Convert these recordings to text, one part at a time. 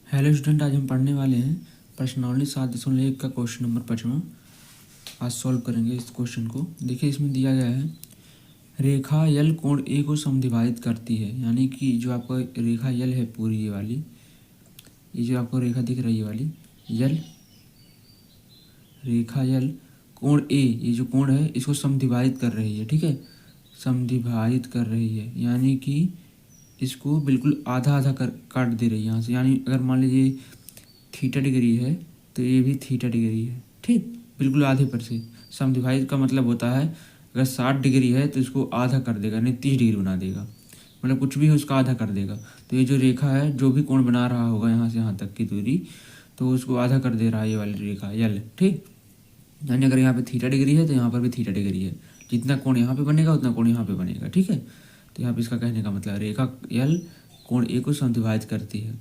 Hello student, आज हम पढ़ने वाले हैं प्रश्नावली 7.1 का क्वेश्चन नंबर 5वां। आज सॉल्व करेंगे इस क्वेश्चन को। देखिए, इसमें दिया गया है रेखा यल कोण ए को समद्विभाजित करती है। यानी कि जो आपको रेखा यल है पूरी ये वाली, ये जो आपको रेखा दिख रही है वाली यल, रेखा यल कोण ए, ये जो कोण है इसको समद्विभाजित कर रही है। ठीक है, समद्विभाजित कर रही है यानी कि इसको बिल्कुल आधा आधा कर काट दे रही है यहाँ से। यानी अगर मान लीजिए थीटा डिग्री है तो ये भी थीटा डिग्री है। ठीक, बिल्कुल आधे पर से। समद्विभाजित का मतलब होता है अगर 60 डिग्री है तो इसको आधा कर देगा, नहीं 30 डिग्री बना देगा। मतलब कुछ भी है उसका आधा कर देगा। तो ये जो रेखा है, जो भी कोण बना रहा होगा यहाँ से यहाँ तक की दूरी, तो उसको आधा कर दे रहा है ये वाली रेखा यल। ठीक, यानी अगर यहाँ पे थीटा डिग्री है तो यहाँ पर भी थीटा डिग्री है। जितना कोण यहाँ पे बनेगा उतना कोण यहाँ पे बनेगा। ठीक है, तो यहाँ पे इसका कहने का मतलब रेखा यल कोण ए को समद्विभाजित करती है।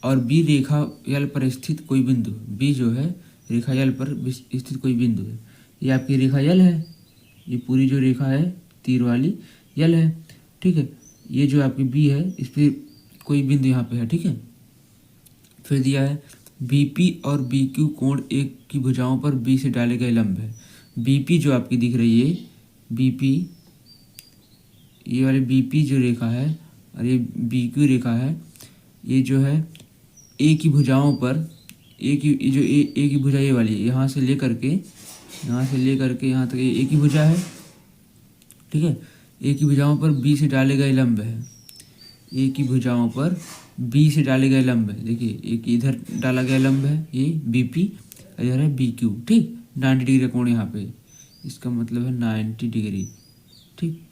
और बी रेखा यल पर स्थित कोई बिंदु, बी जो है रेखा यल पर स्थित कोई बिंदु है। ये आपकी रेखा यल है, ये पूरी जो रेखा है तीर वाली यल है। ठीक है, ये जो आपकी बी है इस पर कोई बिंदु यहाँ पे है। ठीक है, फिर दिया है बीपी और बीक्यू कोण एक की भुजाओं पर बी से डाले गए लंब है। बीपी जो आपकी दिख रही है, बीपी, ये वाली बीपी जो रेखा है और ये बीक्यू रेखा है, ये जो है ए की भुजाओं पर, ए की जो ए की भुजा ये वाली है, यहाँ से लेकर के यहाँ तक ए की भुजा है। ठीक है, ए की भुजाओं पर बी से डाले गए लंब है। ए की भुजाओं पर बी से डाले गए लंब है। देखिए, एक इधर डाला गया लंब है ये बीपी, इधर है बी क्यू। ठीक, 90 डिग्री का कोण यहाँ पे, इसका मतलब है 90 डिग्री। ठीक,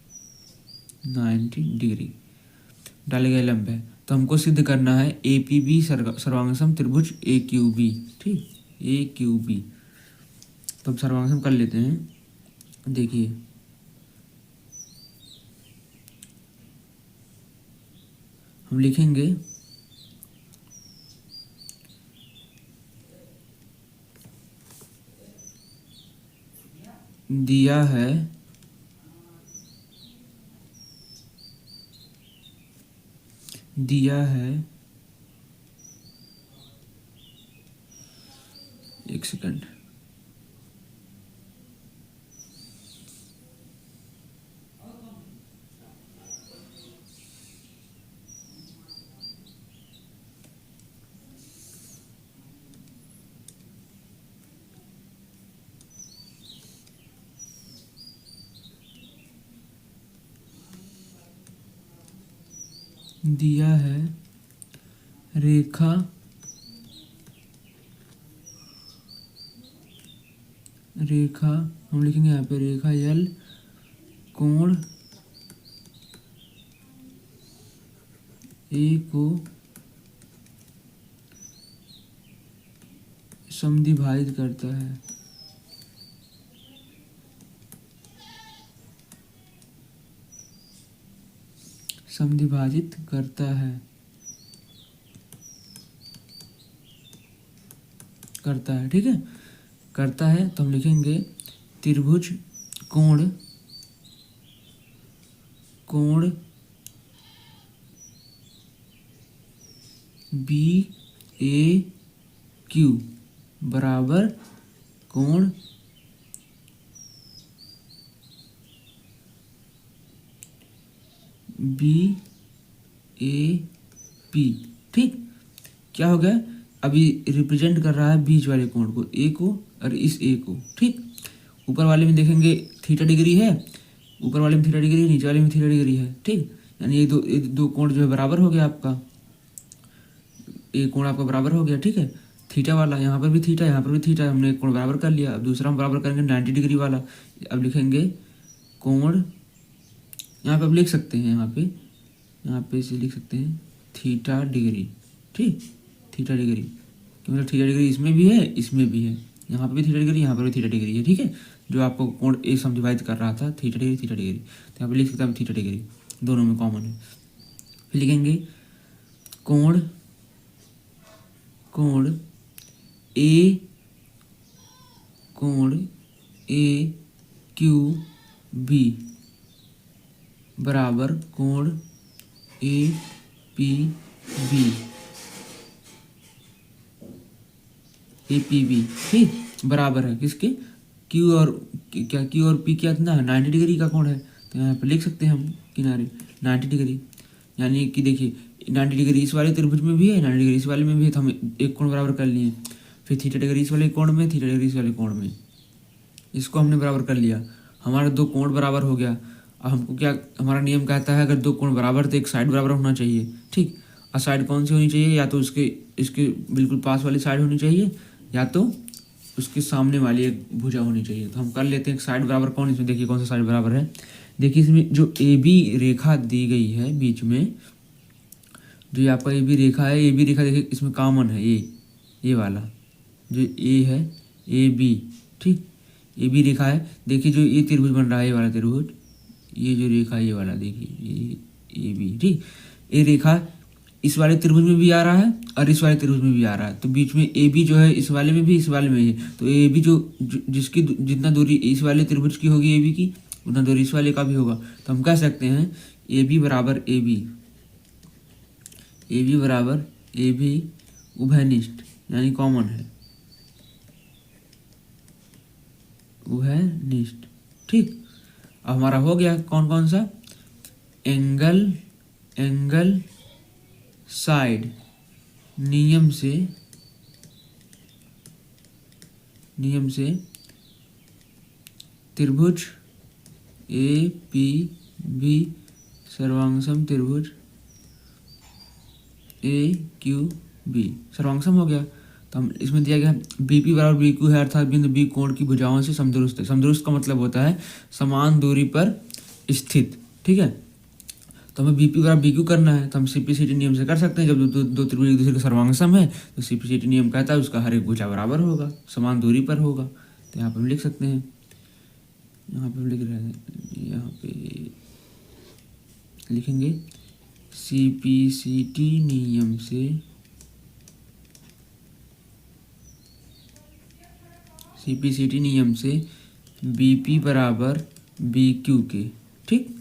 90 डिग्री डाले गए लंब है। तो हमको सिद्ध करना है ए पी बी सर्वांगसम त्रिभुज ए क्यू बी। ठीक, ए क्यू बी। तो हम सर्वांगसम कर लेते हैं। देखिए, हम लिखेंगे दिया है एक सेकंड, दिया है रेखा हम लिखेंगे यहाँ पे रेखा यल कोण ए को समद्विभाजित करता है। समद्विभाजित करता है ठीक है, करता है। तो हम लिखेंगे त्रिभुज कोण बी ए क्यू बराबर कोण बी ए पी। ठीक, क्या हो गया, अभी रिप्रेजेंट कर रहा है बीच वाले कोण को, ए को और इस ए को। ठीक, ऊपर वाले में देखेंगे थीटा डिग्री है, ऊपर वाले में थीटा डिग्री है, नीचे वाले में थीटा डिग्री है। ठीक, यानी ये दो कोण जो है बराबर हो गया आपका, एक कोण आपका बराबर हो गया। ठीक है, थीटा वाला यहाँ पर भी थीटा, यहाँ पर भी थीटा, हमने एक कोण बराबर कर लिया। अब दूसरा हम बराबर करेंगे 90 डिग्री वाला। अब लिखेंगे कोण, यहाँ पे आप लिख सकते हैं, यहाँ पे इसे लिख सकते हैं थीटा डिग्री। ठीक, थीटा डिग्री, मतलब थीटा डिग्री इसमें भी है, इसमें भी है, यहाँ पे भी थीटा डिग्री, यहाँ पर भी थीटा डिग्री है। ठीक है, जो आपको कोण ए समद्विभाजित कर रहा था थीटा डिग्री तो यहाँ पे लिख सकते हैं थीटा डिग्री, दोनों में कॉमन है। फिर लिखेंगे कोण ए क्यू बी बराबर कोण A P B A P B, ठीक, बराबर है किसके, क्यू और क्या, क्यू और पी कितना है, 90 डिग्री का कोण है। तो यहाँ पे लिख सकते हैं हम किनारे 90 डिग्री, यानी कि देखिए 90 डिग्री इस वाले त्रिभुज में भी है, 90 डिग्री इस वाले में भी है, तो हम एक कोण बराबर कर लिए। फिर थीटा डिग्री इस वाले कोण में, थीटा डिग्री इस वाले कोण में, इसको हमने बराबर कर लिया, हमारा दो कोण बराबर हो गया। अब हमको क्या, हमारा नियम कहता है अगर दो कोण बराबर तो एक साइड बराबर होना चाहिए, ठीक। और साइड कौन सी होनी चाहिए, या तो उसके इसके बिल्कुल पास वाली साइड होनी चाहिए, या तो उसके सामने वाली एक भुजा होनी चाहिए। तो हम कर लेते हैं एक साइड बराबर कौन, इसमें देखिए कौन सा साइड बराबर है। देखिए इसमें जो ए बी रेखा दी गई है बीच में, जो ये आपका ए बी रेखा है, ए बी रेखा देखिए इसमें कॉमन है, ये वाला जो ए है, ए बी, ठीक, ए बी रेखा है। देखिए जो ये त्रिभुज बन रहा है, ये वाला त्रिभुज, ये जो रेखा है ये वाला, देखिए ये बी, ठीक, ये रेखा इस वाले त्रिभुज में भी आ रहा है और इस वाले त्रिभुज में भी आ रहा है। तो बीच में ए बी जो है इस वाले में भी, इस वाले में है। तो ए बी जिसकी जितना दूरी इस वाले त्रिभुज की होगी ए बी की, उतना दूरी इस वाले का भी होगा। तो हम कह सकते हैं ए बी बराबर ए बी, ए बी बराबर ए बी उभयनिष्ठ, यानी कॉमन है, उभयनिष्ठ, ठीक। अब हमारा हो गया कौन कौन सा, एंगल साइड नियम से त्रिभुज ए पी बी सर्वांगसम त्रिभुज ए क्यू बी सर्वांगसम हो गया। तो हम इसमें दिया गया बी पी बराबर बी क्यू है, अर्थात बिंदु बी कोण की भुजाओं से समदुरुस्त है। समदुरुस्त का मतलब होता है समान दूरी पर स्थित, ठीक है। तो हमें बी पी बराबर बी क्यू करना है, तो हम सीपीसीटी नियम से कर सकते हैं। जब दो त्रिभुज एक दूसरे के सर्वांगसम है तो सीपीसीटी नियम कहता है उसका हर एक भुजा बराबर होगा, समान दूरी पर होगा। तो यहाँ पर हम लिख सकते हैं, यहाँ पे हम लिख रहे हैं, यहाँ पे लिखेंगे सीपीसीटी नियम से बीपी बराबर बी क्यू के, ठीक।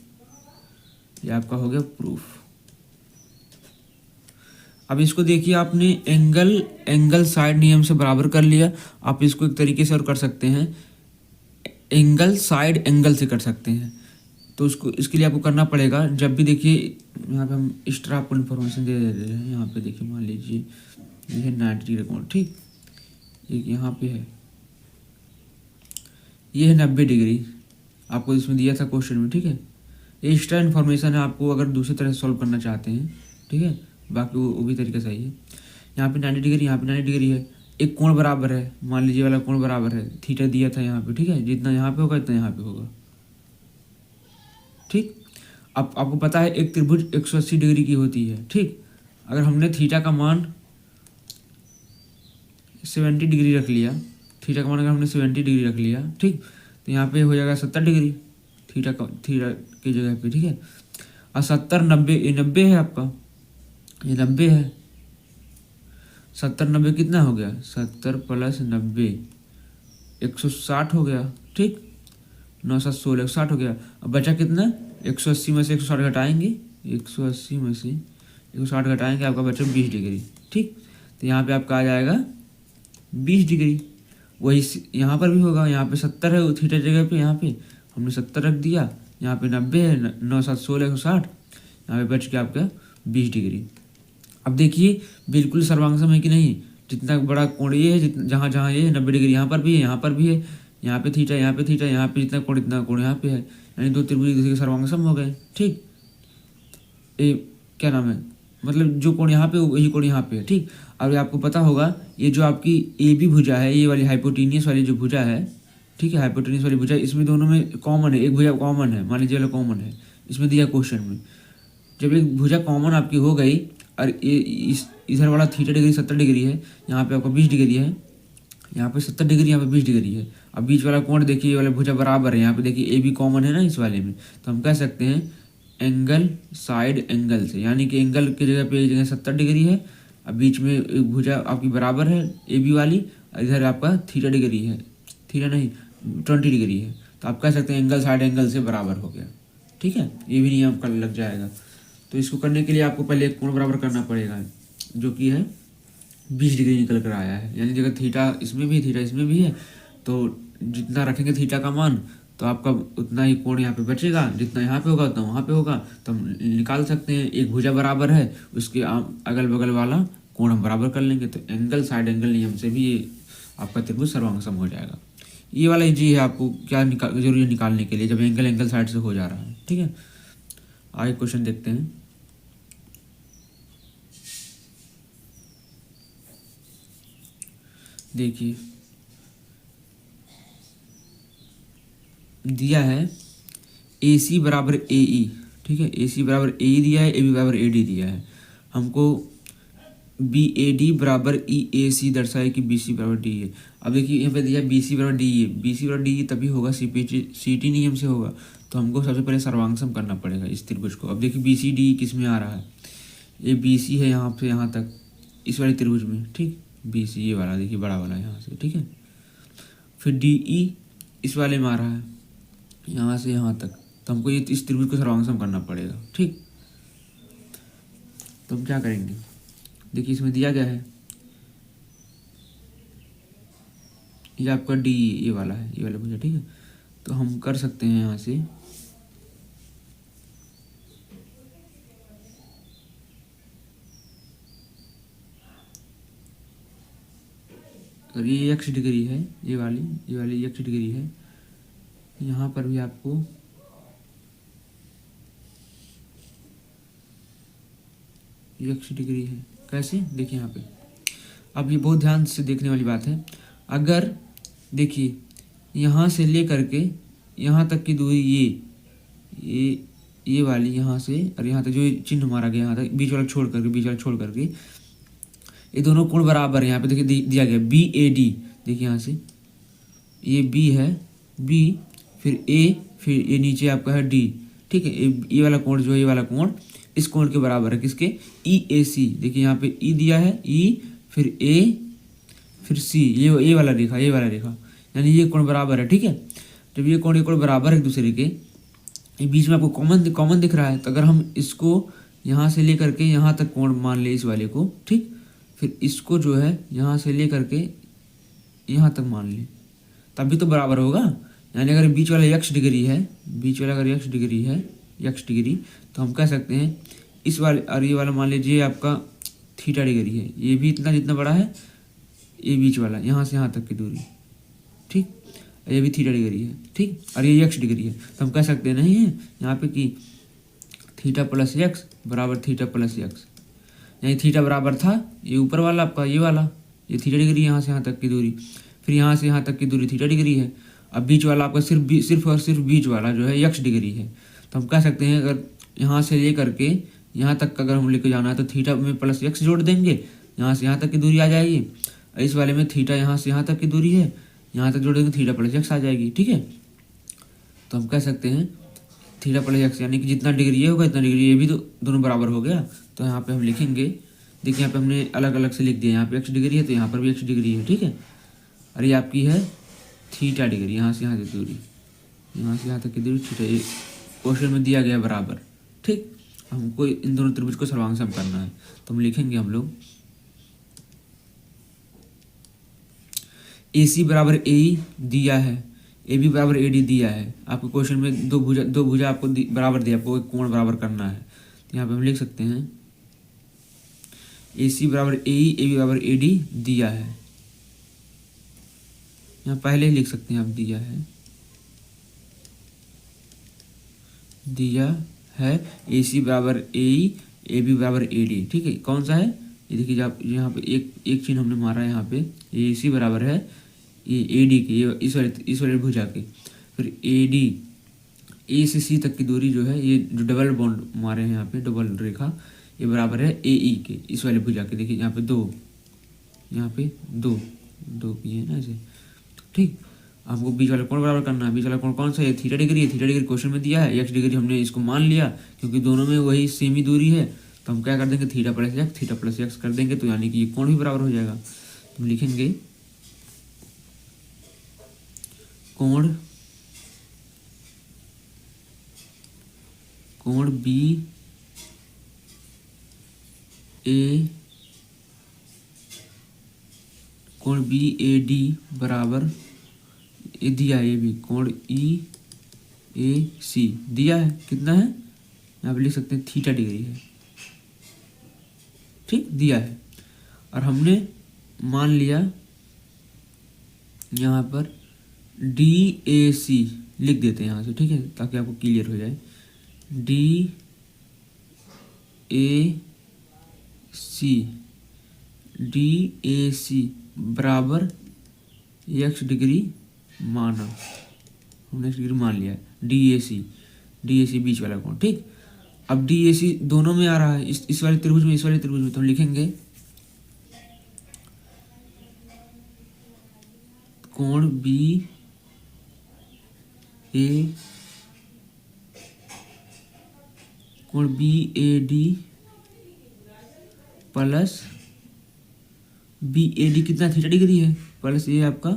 ये आपका हो गया प्रूफ। अब इसको देखिए आपने एंगल साइड नियम से बराबर कर लिया। आप इसको एक तरीके से और कर सकते हैं, एंगल साइड एंगल से कर सकते हैं। तो उसको इसके लिए आपको करना पड़ेगा, जब भी देखिए यहाँ पे हम एक्स्ट्रा आपको इन्फॉर्मेशन दे रहे हैं। यहाँ पे देखिए मान लीजिए ये है 90 डिग्री कोण, ठीक, एक यहाँ पे है, ये है 90 डिग्री, आपको इसमें दिया था क्वेश्चन में, ठीक है। ये एक्स्ट्रा इन्फॉर्मेशन है, आपको अगर दूसरी तरह से सॉल्व करना चाहते हैं, ठीक है, बाकी वो भी तरीका सही है। यहाँ पे 90 डिग्री, यहाँ पे 90 डिग्री है, एक कोण बराबर है, मान लीजिए वाला कोण बराबर है, थीटा दिया था यहाँ पे, ठीक है, जितना यहाँ पे होगा इतना यहाँ पे होगा, ठीक। अब आपको पता है एक त्रिभुज 180 डिग्री की होती है, ठीक। अगर हमने थीटा का मान 70 डिग्री रख लिया, थीटा का मान अगर हमने 70 डिग्री रख लिया, ठीक, तो यहाँ पे हो जाएगा 70 डिग्री थीटा की जगह पे, ठीक है। और 70 90, ये 90 है आपका, ये 90 है, 70 90 कितना हो गया, 70 + 90 160 हो गया, ठीक, 9 7 16 160 हो गया। अब बचा कितना, 180 में से 160 घटाएंगे, 180 में से 160 घटाएंगे, आपका बचा 20 डिग्री, ठीक। तो यहाँ पे आपका आ जाएगा 20 डिग्री। वही यहाँ पर भी होगा, यहाँ पे 70 है थीटा जगह पे, यहाँ पे हमने 70 रख दिया, यहाँ पे 90 है, 9 7 16 160, यहाँ पे बच गया आपका 20 डिग्री। अब देखिए बिल्कुल सर्वांगसम है कि नहीं, जितना बड़ा कोण ये है, जहाँ जहाँ ये 90 डिग्री यहाँ पर भी है, यहाँ पर भी है, यहाँ पे थीटा, यहाँ पे थीटा, यहाँ पे जितना कोण इतना कोण यहाँ पे है, यानी दो त्रिभुज एक दूसरे के सर्वांगसम हो गए, ठीक। ये क्या नाम है, मतलब जो कोण यहाँ पे वही कोण यहाँ पे है, ठीक। अब आपको पता होगा ये जो आपकी ए बी भुजा है, ये वाली हाइपोटेनियस वाली जो भुजा है, ठीक है, हाइपोटेनियस वाली भुजा, इसमें दोनों में कॉमन है, एक भुजा कॉमन है, मान लीजिए वाला कॉमन है, इसमें दिया क्वेश्चन में। जब एक भुजा कॉमन आपकी हो गई और ये इधर वाला थीटा डिग्री 70 डिग्री है, यहाँ पे आपका 20 डिग्री है, यहाँ पे 70 डिग्री, यहाँ पे 20 डिग्री है। अब बीच वाला कोण देखिए, ये वाला भुजा बराबर है, यहाँ पे देखिए ए बी कॉमन है ना इस वाले में, तो हम कह सकते हैं एंगल साइड एंगल से, यानी कि एंगल की जगह पे एक जगह 70 डिग्री है, अब बीच में एक भुजा आपकी बराबर है ए बी वाली, इधर आपका थीटा डिग्री है, थीटा नहीं 20 डिग्री है, तो आप कह सकते हैं एंगल साइड एंगल से बराबर हो गया, ठीक है। ये भी नियम कर लग जाएगा। तो इसको करने के लिए आपको पहले एक कोण बराबर करना पड़ेगा, जो कि है 20 डिग्री निकल कर आया है। यानी अगर थीटा इसमें भी है, थीटा इसमें भी है, तो जितना रखेंगे थीटा का मान तो आपका उतना ही कोण यहाँ पे बचेगा, जितना यहाँ पे होगा उतना वहाँ पे होगा। तो हम निकाल सकते हैं, एक भुजा बराबर है, उसके अगल बगल वाला कोण हम बराबर कर लेंगे। तो एंगल साइड एंगल नियम से भी ये आपका त्रिभुज सर्वांग सम हो जाएगा। ये वाला जी है आपको क्या जरूरी है निकालने के लिए, जब एंगल एंगल साइड से हो जा रहा है। ठीक है, आगे क्वेश्चन देखते हैं। देखिए दिया है ए सी बराबर ए ई। ठीक है, ए सी बराबर ए ई दिया है, ए बी बराबर ए डी दिया है। हमको बी ए डी बराबर ई ए सी दर्शाए कि बी सी बराबर डी है। अब देखिए यहाँ पे दिया बी सी बराबर डी है, बी सी बराबर डी तभी होगा सी टी नियम से होगा। तो हमको सबसे पहले सर्वांगसम करना पड़ेगा इस त्रिभुज को। अब देखिए बी सी डी किस में आ रहा है, ये बी सी है यहाँ से यहाँ तक इस वाले त्रिभुज में। ठीक, बी सी ये वाला देखिए बड़ा वाला यहाँ से। ठीक है, फिर डी ई इस वाले में आ रहा है यहाँ से यहाँ तक। तो हमको ये इस त्रिभुज को सर्वांगसम करना पड़ेगा। ठीक, तो हम क्या करेंगे, देखिए इसमें दिया गया है ये आपका डी ये वाला है, ये वाला भुजा। ठीक है, तो हम कर सकते हैं यहाँ से और ये x डिग्री है, ये वाली x डिग्री है। यहाँ पर भी आपको x डिग्री है। कैसे, देखिए यहाँ पे अब ये बहुत ध्यान से देखने वाली बात है। अगर देखिए यहाँ से ले करके यहाँ तक की दूरी ये वाली यहाँ से और यहाँ तक जो चिन्ह मारा गया यहाँ तक, बीच वाला छोड़ करके ये दोनों कोण बराबर है। यहाँ पे देखिए दिया गया बी ए डी। देखिए यहाँ से ये बी है, बी फिर ए, फिर ये नीचे आपका है डी। ठीक है, ये वाला कोण जो है, ये वाला कोण इस कोण के बराबर है, किसके, ई ए सी। देखिए यहाँ पे ई दिया है, ई फिर ए फिर सी, ये वाला रेखा, यानी ये कोण बराबर है। ठीक है, जब ये कोण बराबर है एक दूसरे के, ये बीच में आपको कॉमन दिख रहा है। तो अगर हम इसको यहाँ से ले करके यहाँ तक कोण मान ले इस वाले को, ठीक, फिर इसको जो है यहाँ से ले करके यहाँ तक मान ले, तभी तो बराबर होगा। यानी अगर बीच वाला x डिग्री है, x डिग्री, तो हम कह सकते हैं इस वाले और ये वाला मान लीजिए आपका थीटा डिग्री है। ये भी इतना जितना बड़ा है, ये बीच वाला यहाँ से यहाँ तक की दूरी। ठीक, ये भी थीटा डिग्री है। ठीक, और ये x डिग्री है। तो हम कह सकते नहीं है यहाँ पे कि थीटा प्लस एक्स बराबर थीटा प्लस एक्स। यानी थीटा बराबर था ये ऊपर वाला आपका ये वाला, ये थीटा डिग्री यहाँ से यहाँ तक की दूरी, फिर यहाँ से यहाँ तक की दूरी थीटा डिग्री है। अब बीच वाला आपका सिर्फ और सिर्फ बीच वाला जो है x डिग्री है। तो हम कह सकते हैं अगर यहाँ से ले करके यहाँ तक अगर हम लेके जाना है तो थीटा में प्लस x जोड़ देंगे, यहाँ से यहाँ तक की दूरी आ जाएगी। इस वाले में थीटा यहाँ से यहाँ तक की दूरी है, यहाँ तक जोड़ देंगे थीटा प्लस x आ जाएगी। ठीक है, तो हम कह सकते हैं थीटा प्लस एक्स यानी कि जितना डिग्री ये होगा इतना डिग्री ये भी, तो दोनों बराबर हो गया। तो यहाँ पे हम लिखेंगे, देखिए यहाँ पे हमने अलग अलग से लिख दिया। यहाँ पे x डिग्री है तो यहाँ पर भी x डिग्री है। ठीक है, और ये आपकी है थीटा डिग्री, यहाँ से यहाँ तक की दूरी, यहाँ से यहाँ तक की दूरी थीटा, ये क्वेश्चन में दिया गया बराबर। ठीक, हमको इन दोनों त्रिभुज को सर्वांगसम करना है। तो हम लिखेंगे हम लोग ए सी बराबर ए ई दिया है, ए बी बराबर ए डी दिया है। आपको क्वेश्चन में दो भुजा आपको बराबर दिया, आपको एक कोण बराबर करना है। तो यहाँ पे हम लिख सकते हैं ए सी बराबर ए ई, ए बी बराबर ए डी दिया है। यहाँ पहले ही लिख सकते हैं आप दिया है ए सी बराबर ए ई, ए बी बराबर ए डी। ठीक है, कौन सा है ये देखिए, आप यहाँ पे एक चिन्ह हमने मारा है। यहाँ पे ए सी बराबर है ये ए डी के, ये इस वाले भुजा के, फिर ए डी ए से सी तक की दूरी जो है, ये जो डबल बॉन्ड मारे हैं यहाँ पे डबल रेखा, ये बराबर है ए ई के, इस वाले भुजा के। देखिए यहाँ पे दो किए हैं ना ऐसे। ठीक, हमको बीच वाला कोण बराबर करना है। बीच वाला कोण कौन सा है, थीटा डिग्री है। थीटा डिग्री क्वेश्चन में दिया है, एक्स डिग्री हमने इसको मान लिया क्योंकि दोनों में वही सेम ही दूरी है। तो हम क्या कर देंगे, थीटा प्लस एक्स कर देंगे, तो यानी कि ये कोण भी बराबर हो जाएगा। तो हम लिखेंगे कोण बी ए कोण बी ए डी बराबर, ये दिया है, ये भी कोण ई ए सी दिया है, कितना है यहाँ पे लिख सकते हैं 30 डिग्री है, ठीक दिया है। और हमने मान लिया यहाँ पर डी ए सी लिख देते हैं यहाँ से, ठीक है, ताकि आपको क्लियर हो जाए। डी ए सी बराबर x डिग्री माना, हमने x डिग्री मान लिया है। डी ए सी बीच वाला कोण, ठीक। अब डी ए सी दोनों में आ रहा है, इस वाले त्रिभुज में, इस वाले त्रिभुज में, तो हम लिखेंगे कोण B A D plus B A D कितना 30 डिग्री है, प्लस ये आपका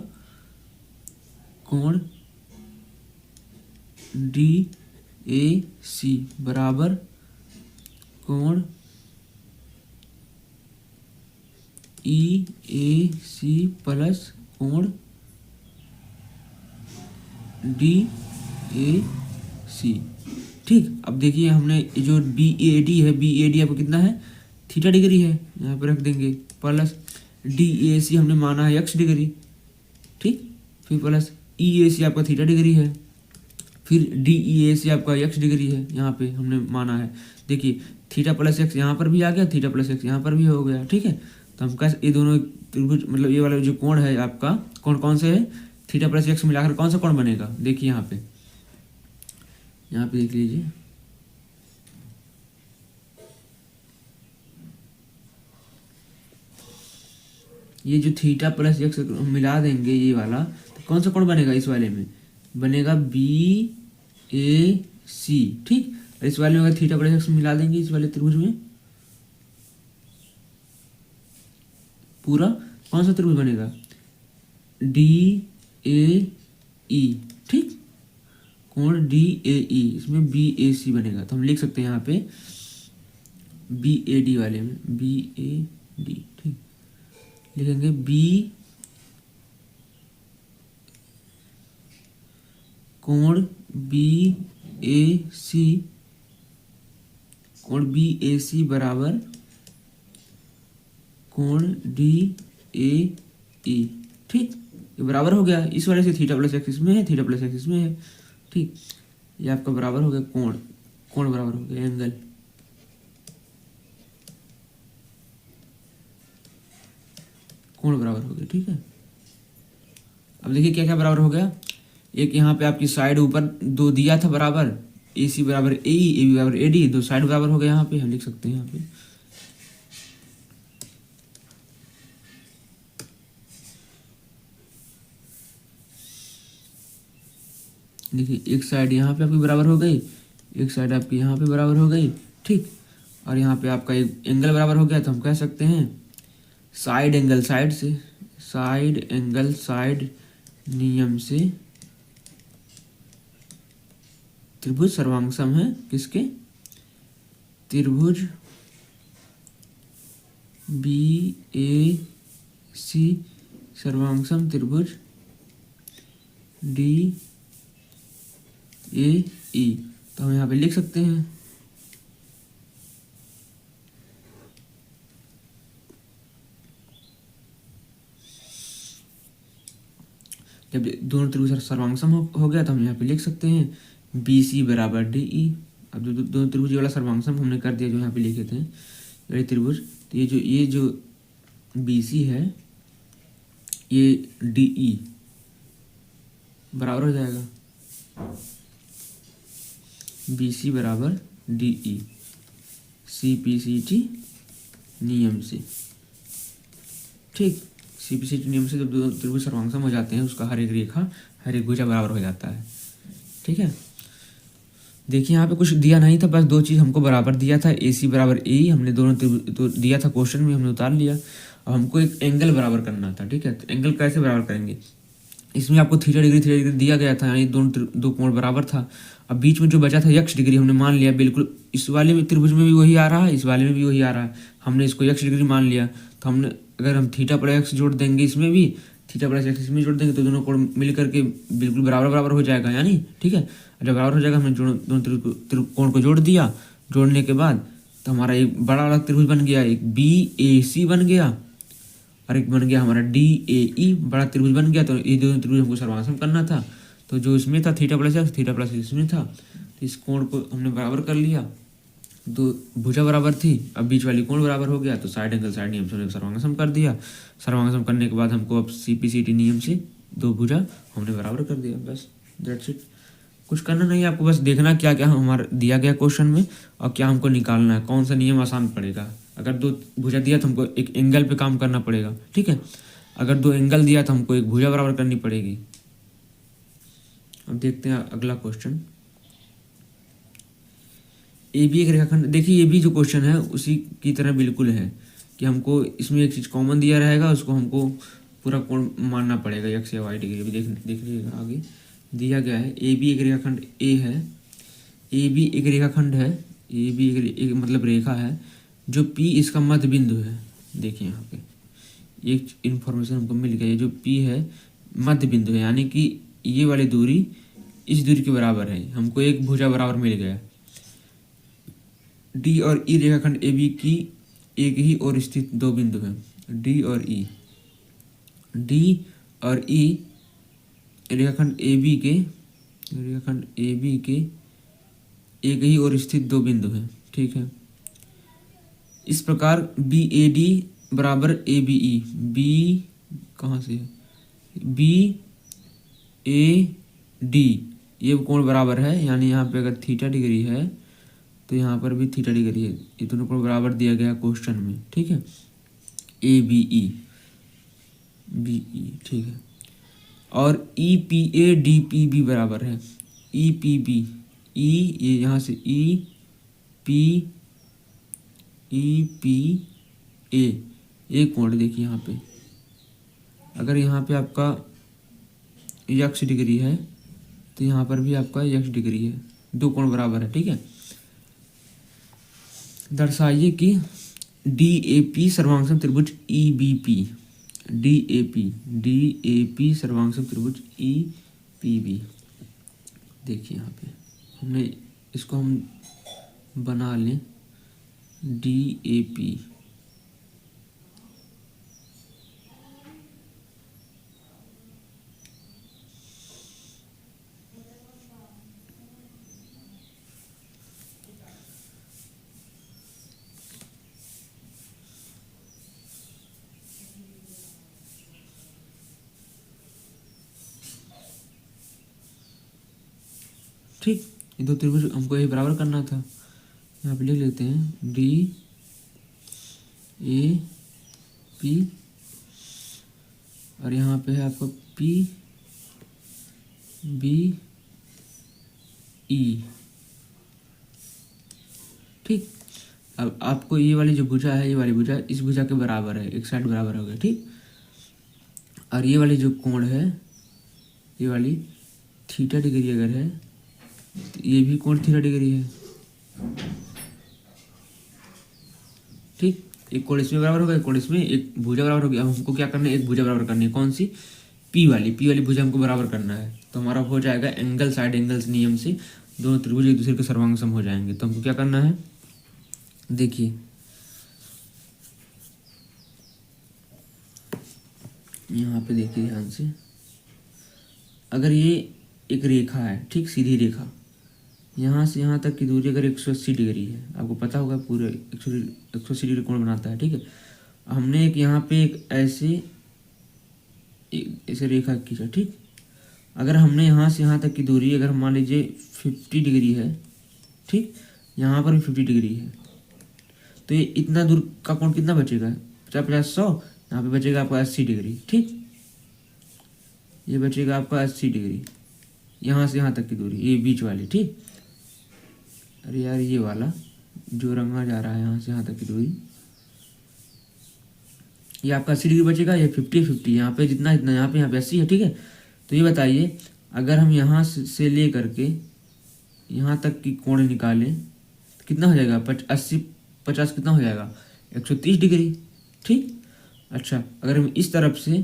कोण डी ए सी बराबर कोण ई ए सी प्लस कोण डी ए सी, ठीक। अब देखिए हमने जो बी ए डी है, बी ए डी आपको कितना है 30 डिग्री है, यहाँ पे रख देंगे, प्लस डी ए सी हमने माना है x डिग्री, ठीक। फिर प्लस ई ए सी आपका 30 डिग्री है, फिर डी ई ए सी आपका x डिग्री है, यहाँ पे हमने माना है। देखिए थीटा प्लस एक्स यहाँ पर भी आ गया, थीटा प्लस एक्स यहाँ पर भी हो गया, ठीक है। तो हम कैसे ये दोनों त्रिभुज, मतलब ये वाला जो कोण है आपका, कोण कौन से है, थीटा प्लस एक्स मिलाकर कौन सा कोण बनेगा, देखिए यहाँ पे देख लीजिए, ये जो थीटा प्लस एक्स मिला देंगे ये वाला, तो कौन सा कोण बनेगा, इस वाले में बनेगा बी ए सी, ठीक। इस वाले में अगर थीटा प्लस एक्स मिला देंगे इस वाले त्रिभुज में, पूरा कौन सा त्रिभुज बनेगा, डी ए ई, ठीक। कोण डी ए ई, इसमें बी ए सी बनेगा, तो हम लिख सकते हैं यहाँ पे बी ए डी वाले में बी ए डी, ठीक। लिखेंगे बी कोण बी ए सी बराबर कोण डी ए ई, ठीक। ये बराबर हो गया, इस वाले से थीटा प्लस एक्स इसमें है, थीटा प्लस एक्स इसमें है, ठीक। ये आपका बराबर हो गया कोण बराबर हो गया एंगल, कोण बराबर हो गया, ठीक है। अब देखिए क्या क्या बराबर हो गया, एक यहाँ पे आपकी साइड ऊपर दो दिया था बराबर, ए सी बराबर ए बी बराबर ए डी, दो साइड बराबर हो गया, यहाँ पे हम लिख सकते हैं यहाँ पे देखिए, एक साइड यहाँ पे आपकी बराबर हो गई, एक साइड आपकी यहाँ पे बराबर हो गई, ठीक। और यहाँ पे आपका एक एंगल बराबर हो गया, तो हम कह सकते हैं साइड एंगल साइड नियम से त्रिभुज सर्वांगसम है, किसके, त्रिभुज बी ए सी सर्वांगसम त्रिभुज डी ए ई, तो हम यहाँ पे लिख सकते हैं जब दोनों त्रिभुज सर्वांगसम हो गया, तो हम यहाँ पे लिख सकते हैं बी सी बराबर डी ई। अब जो दोनों त्रिभुज वाला सर्वांगसम हमने कर दिया, जो यहाँ पे लिखे थे ये त्रिभुज, तो ये जो बी सी है, ये डी ई बराबर हो जाएगा बी सी बराबर D E, C P C T नियम से, ठीक। सी पी सी टी नियम से जब दो त्रिभुज सर्वांगसम हो जाते हैं, उसका हर एक रेखा हर एक भुजा बराबर हो जाता है, ठीक है। देखिए यहाँ पे कुछ दिया नहीं था, बस दो चीज़ हमको बराबर दिया था, ए सी बराबर ए, हमने दोनों तो दिया था क्वेश्चन में, हमने उतार लिया। अब हमको एक एंगल बराबर करना था, ठीक है। तो एंगल कैसे बराबर करेंगे, इसमें आपको थीटा डिग्री दिया गया था, यानी दो कोण बराबर था। अब बीच में जो बचा था x डिग्री हमने मान लिया, बिल्कुल इस वाले में त्रिभुज में भी वही आ रहा है, इस वाले में भी वही आ रहा है, हमने इसको x डिग्री मान लिया। तो हमने अगर हम थीटा प्लस एक्स जोड़ देंगे इसमें भी, थीटा प्लस एक्स इसमें जोड़ देंगे तो दोनों कोण मिल करके बिल्कुल बराबर बराबर हो जाएगा यानी, ठीक है। जब बराबर हो जाएगा हमने दोनों त्रिकोण को जोड़ दिया, जोड़ने के बाद तो हमारा एक बड़ा वाला त्रिभुज बन गया, एक बी ए सी बन गया और एक बन गया हमारा डी ए ई, बड़ा त्रिभुज बन गया। तो ये दोनों त्रिभुज हमको सर्वांगसम करना था, तो जो इसमें था थीटा प्लस एक्स इसमें था, तो इस कोण को हमने बराबर कर लिया, दो भुजा बराबर थी, अब बीच वाली कोण बराबर हो गया, तो साइड एंगल साइड नियम से हमने सर्वांगसम कर दिया। सर्वांगसम करने के बाद हमको अब CPCT नियम से दो भुजा हमने बराबर कर दिया, बस दैट्स इट। कुछ करना नहीं है आपको, बस देखना क्या क्या हमारा दिया गया क्वेश्चन में और क्या हमको निकालना है, कौन सा नियम आसान पड़ेगा। अगर दो भुजा दिया तो हमको एक एंगल पे काम करना पड़ेगा, ठीक है। अगर दो एंगल दिया तो हमको एक भुजा बराबर करनी पड़ेगी। अब देखते हैं अगला क्वेश्चन। ए बी एक रेखाखंड, देखिए ये भी जो क्वेश्चन है उसी की तरह बिल्कुल है कि हमको इसमें एक चीज़ कॉमन दिया रहेगा, उसको हमको पूरा कोण मानना पड़ेगा एक्स या वाई डिग्री। अभी देख लीजिएगा आगे दिया गया है, ए बी एक रेखाखंड ए है, ए बी एक रेखाखंड है, ए बी एक मतलब रेखा है जो पी इसका मध्य बिंदु है। देखिए यहाँ पे एक इन्फॉर्मेशन हमको मिल गई है, जो पी है मध्य बिंदु है, यानी कि ये वाली दूरी इस दूरी के बराबर है, हमको एक भुजा बराबर मिल गया। डी और ई रेखाखंड ए बी की एक ही ओर स्थित दो बिंदु हैं, डी और ई, डी और ई रेखाखंड ए बी के एक ही ओर स्थित दो बिंदु हैं, ठीक है। इस प्रकार बी ए डी बराबर ए बी ई, बी कहाँ से है, बी ए डी ये कोण बराबर है, यानी यहाँ पे अगर थीटा डिग्री है तो यहाँ पर भी थीटा डिग्री है, ये दोनों कोण बराबर दिया गया क्वेश्चन में, ठीक है। ए बी ई ठीक है। और E P A D P B बराबर है ई पी बी, ई ये यहाँ से ई पी ए, एक कोण देखिए यहाँ पे, अगर यहाँ पे आपका यक्स डिग्री है तो यहाँ पर भी आपका यक्स डिग्री है, दो कोण बराबर है, ठीक है। दर्शाइए कि डी ए पी सर्वांगसम त्रिभुज E B P, D A P सर्वांगसम त्रिभुज ई पी बी। देखिए यहाँ पे हमने इसको हम बना लें डी ए पी, ठीक। ये दो त्रिभुज हमको ये बराबर करना था, यहाँ पे लिख लेते हैं डी ए पी और यहाँ पे है आपका पी बी ई, ठीक। अब आपको ये वाली जो भुजा है, ये वाली भुजा इस भुजा के बराबर है, एक साइड बराबर हो गया, ठीक। और ये वाली जो कोण है, ये वाली थीटा डिग्री अगर है तो ये भी कोण थीटा डिग्री है, ठीक। एक कोण इसमें बराबर होगा, एक कोण इसमें, एक भुजा बराबर हो गया। हमको क्या करना है, एक भुजा बराबर करनी है, कौन सी, पी वाली भुजा हमको बराबर करना है। तो हमारा हो जाएगा एंगल साइड एंगल्स नियम से दोनों त्रिभुज एक दूसरे के सर्वांगसम हो जाएंगे। तो हमको क्या करना है, देखिए यहाँ पे देखिए ध्यान से, अगर ये एक रेखा है, ठीक, सीधी रेखा, यहाँ से यहाँ तक की दूरी अगर 180 डिग्री है, आपको पता होगा पूरे 180 डिग्री कोण बनाता है, ठीक है। हमने एक यहाँ पे एक ऐसे रेखा खींचा, ठीक। अगर हमने यहाँ से यहाँ तक की दूरी अगर मान लीजिए 50 डिग्री है, ठीक, यहाँ पर भी 50 डिग्री है, तो ये इतना दूर का कोण कितना बचेगा, 50-50-100, यहाँ पे बचेगा आपका 80 डिग्री, ठीक। ये बचेगा आपका 80 डिग्री, यहाँ से यहाँ तक की दूरी, ये बीच वाली, ठीक। अरे यार ये वाला जो रंगा जा रहा है यहाँ से यहाँ तक की दूरी, ये आपका 80 डिग्री बचेगा, ये 50-50, यहाँ पे जितना इतना, यहाँ पे 80 है, ठीक है। तो ये बताइए अगर हम यहाँ से ले करके यहाँ तक की कोण निकालें तो कितना हो जाएगा, 80-50 कितना हो जाएगा, 130 डिग्री, ठीक। अच्छा, अगर हम इस तरफ से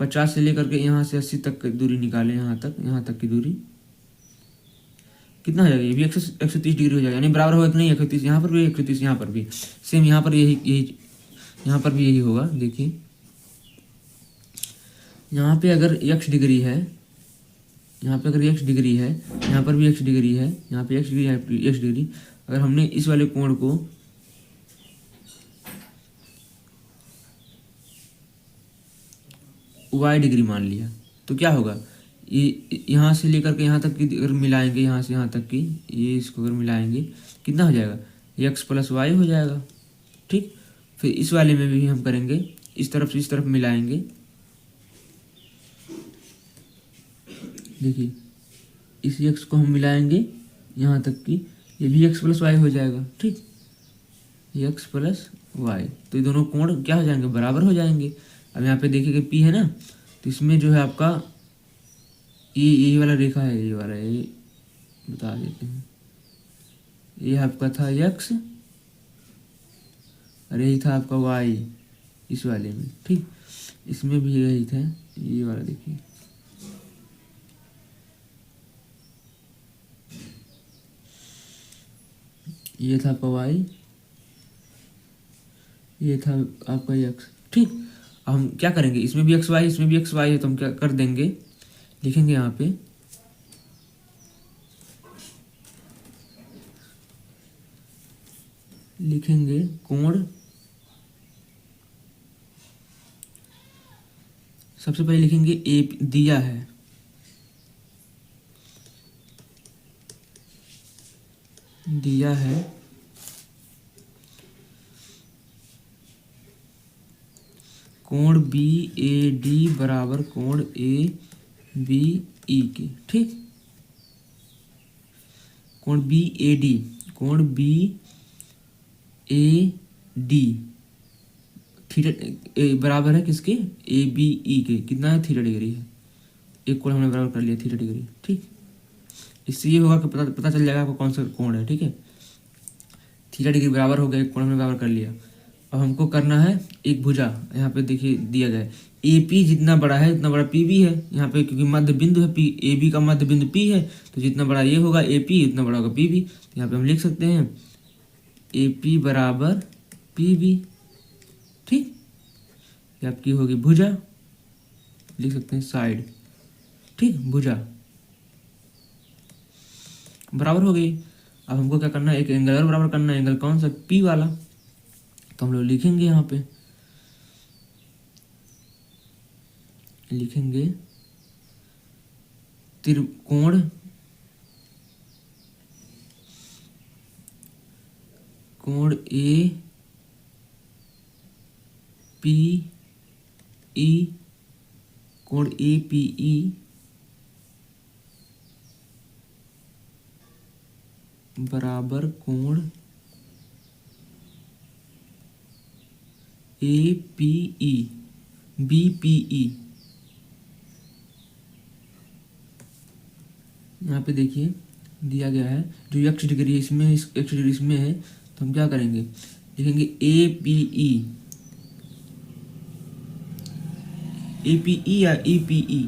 50 से लेकर के यहाँ से 80 तक की दूरी निकालें, यहाँ तक की दूरी कितना हो जाएगा, ये भी 130 डिग्री हो जाएगा, यानी बराबर होगा कि नहीं 130, यहाँ पर भी 130, यहाँ पर भी सेम, यहाँ पर यही यही यहाँ पर भी यही होगा। देखिए यहाँ पे अगर x डिग्री है, यहाँ पे अगर x डिग्री है, यहाँ पर भी x डिग्री है, यहाँ पे x डिग्री, यहाँ पे x डिग्री, अगर हमने इस वाले कोण को y डिग्री मान लिया तो क्या होगा, ये यहाँ से लेकर के यहाँ तक की अगर मिलाएंगे, यहाँ से यहाँ तक की ये इसको अगर मिलाएंगे कितना हो जाएगा, x प्लस वाई हो जाएगा। ठीक, फिर इस वाले में भी हम करेंगे, इस तरफ से इस तरफ मिलाएंगे। देखिए इस x को हम मिलाएंगे यहाँ तक की, ये भी x प्लस वाई हो जाएगा। ठीक, x प्लस वाई, तो ये दोनों कोण क्या हो जाएंगे, बराबर हो जाएंगे। अब यहाँ पे देखिए कि P है ना, तो इसमें जो है आपका ये वाला रेखा है, ये वाला, ये बता देते हैं, ये आपका था x और यही था आपका y इस वाले में। ठीक, इसमें भी यही था, ये वाला देखिए, ये था आपका y, ये था आपका x। ठीक, अब हम क्या करेंगे, इसमें भी xy, इसमें भी xy है, तो हम क्या कर देंगे, लिखेंगे यहाँ पे लिखेंगे कोण, सबसे पहले लिखेंगे ए दिया है, दिया है कोण बी ए डी बराबर कोण ए बी ई के। ठीक, कोण बी ए डी, कोण बी ए डी थीटा बराबर है किसके, ए बी ई के, कितना है, थीटा डिग्री है। एक कोण हमने बराबर कर लिया थीटा डिग्री। ठीक, इससे ये होगा कि पता चल जाएगा आपको कौन सा कोण है। ठीक है, थीटा डिग्री बराबर हो गया, एक कोण हमने बराबर कर लिया। अब हमको करना है एक भुजा, यहाँ पे देखिए दिया गया है ए पी जितना बड़ा है उतना बड़ा पी बी है, यहाँ पे क्योंकि मध्य बिंदु है पी, ए बी का मध्य बिंदु पी है, तो जितना बड़ा ये होगा ए पी उतना बड़ा होगा पी बी। तो यहाँ पे हम लिख सकते हैं ए पी बराबर पी बी। ठीक, ये आपकी होगी भुजा, लिख सकते हैं साइड। ठीक, भुजा बराबर हो गई। अब हमको क्या करना है, एक एंगल और बराबर करना है, एंगल कौन सा, पी वाला, तो हम लोग लिखेंगे यहाँ पे, लिखेंगे त्रिकोण कोण ए पी ई, कोण ए पी ई बराबर कोण A P E B P E. यहाँ पे देखिए दिया गया है जो x डिग्री इसमें, इस x डिग्री इसमें है, तो हम क्या करेंगे, लिखेंगे ए पी ई, ए पी ई या ई पी ई,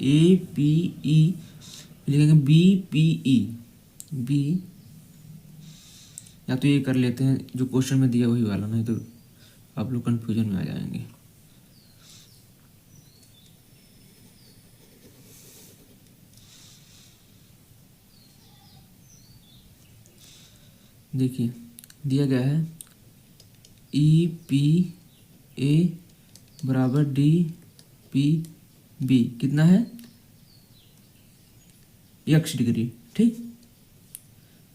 ए पी ई, लिखेंगे बी पी ई, बी, या तो ये कर लेते हैं जो क्वेश्चन में दिया वही वाला, नहीं तो आप लोग कंफ्यूजन में आ जाएंगे। देखिए दिया गया है ई पी ए बराबर डी पी बी, कितना है, x डिग्री। ठीक,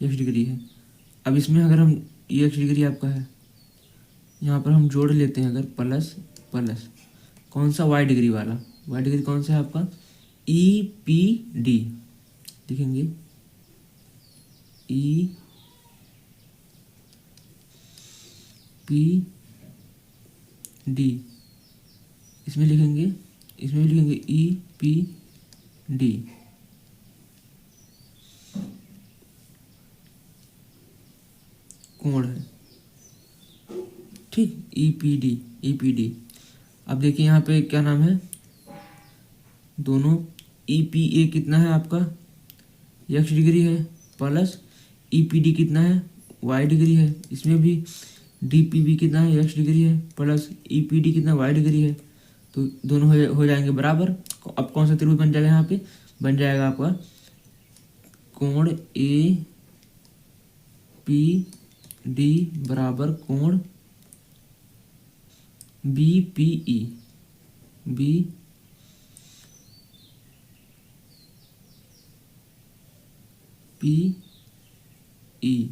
x डिग्री है। अब इसमें अगर हम ये x डिग्री आपका है, यहाँ पर हम जोड़ लेते हैं अगर प्लस प्लस, कौन सा, y डिग्री वाला, y डिग्री कौन सा है आपका, ई पी डी, लिखेंगे ई पी डी, इसमें लिखेंगे, इसमें भी लिखेंगे ई पी डी। कोण है। ठीक, ईपीडी। अब देखिए यहाँ पे क्या नाम है, दोनों ईपीए कितना है आपका x डिग्री है, प्लस ईपीडी कितना है y डिग्री है, इसमें भी डीपीबी कितना है x डिग्री है, प्लस ईपीडी कितना y डिग्री है, तो दोनों हो जाएंगे बराबर। अब कौन सा त्रिभुज बन जाएगा यहाँ पे, बन जाएगा आपका कोण ए पी डी बराबर कोण B P E, B P E.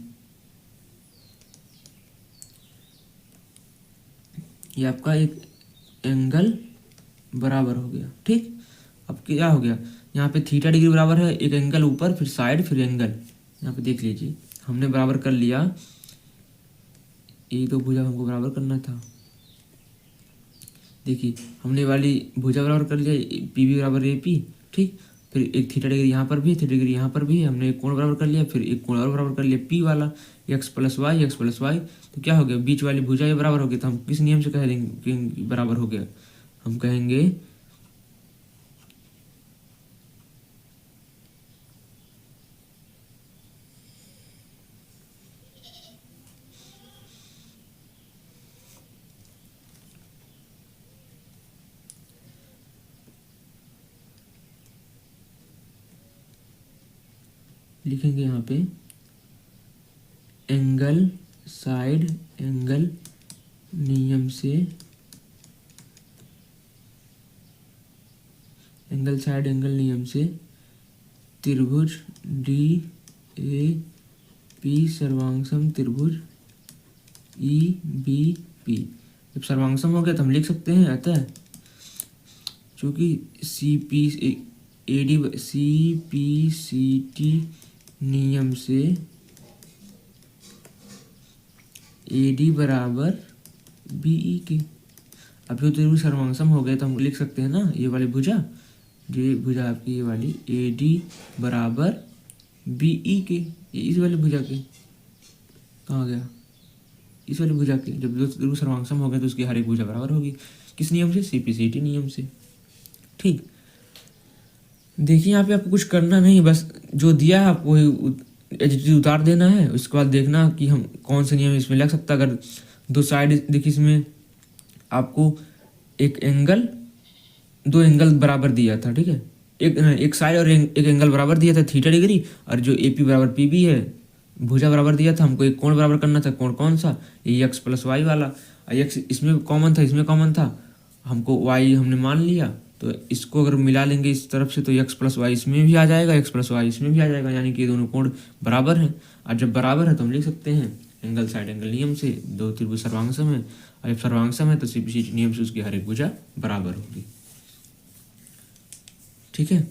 ये आपका एक एंगल बराबर हो गया। ठीक, अब क्या हो गया, यहाँ पे थीटा डिग्री बराबर है, एक एंगल ऊपर, फिर साइड, फिर एंगल। यहाँ पे देख लीजिए हमने बराबर कर लिया, ये तो भुजा हमको बराबर करना था। देखिए हमने वाली भुजा बराबर कर लिया, पी बी बराबर ए पी। ठीक, फिर एक थीटा डिग्री यहाँ पर भी, थीटा डिग्री यहाँ पर भी, हमने एक कोण बराबर कर लिया, फिर एक कोण और बराबर कर लिया पी वाला, एक्स प्लस वाई। तो क्या हो गया, बीच वाली भुजा ये बराबर हो गई। तो हम किस नियम से कह देंगे कि बराबर हो गया, हम कहेंगे लिखेंगे यहाँ पे एंगल साइड एंगल नियम से, एंगल साइड एंगल नियम से त्रिभुज डी ए पी सर्वांगसम त्रिभुज ई बी पी। जब सर्वांगसम हो गया तो हम लिख सकते हैं, अतः चूँकि C P A D C P C T नियम से ए डी बराबर बी ई के। अब जो त्रिभुज सर्वांगसम हो गए तो हम लिख सकते हैं ना, ये वाली भुजा, ये भुजा आपकी ये वाली ए डी बराबर बी ई के, ये इस वाली भुजा के, कहाँ गया, इस वाली भुजा के। जब दो त्रिभुज सर्वांगसम हो गए तो उसकी हर एक भुजा बराबर होगी, किस नियम से, सी पी सी टी नियम से। ठीक, देखिए यहाँ पे आपको कुछ करना नहीं, बस जो दिया है आपको उतार देना है। उसके बाद देखना कि हम कौन से नियम इसमें लग सकता है। अगर दो साइड देखिए, इसमें आपको एक एंगल, दो एंगल बराबर दिया था, ठीक है, एक साइड और एक एंगल बराबर दिया था थीटा डिग्री, और जो ए पी बराबर पी बी है भुजा बराबर दिया था। हमको एक कोण बराबर करना था, कोण कौन सा, ये एक्स प्लस वाई वाला। एक्स इसमें कॉमन था, इसमें कॉमन था, हमको वाई हमने मान लिया। तो इसको अगर मिला लेंगे इस तरफ से तो एक्स प्लस वाई इसमें भी आ जाएगा, एक्स प्लस वाई इसमें भी आ जाएगा, यानी कि ये दोनों कोण बराबर हैं। और जब बराबर है तो हम लिख सकते हैं एंगल साइड एंगल नियम से दो त्रिभुज सर्वांगसम है, और जब सर्वांगसम है तो सीपीसी नियम से उसकी हर एक भुजा बराबर होगी। ठीक है,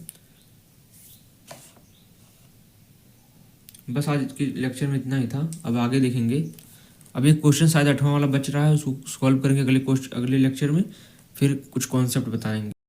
बस आज के लेक्चर में इतना ही था। अब आगे देखेंगे, अब एक क्वेश्चन शायद 8वां वाला बच रहा है, उसको सॉल्व करेंगे अगले लेक्चर में, फिर कुछ कॉन्सेप्ट बताएंगे।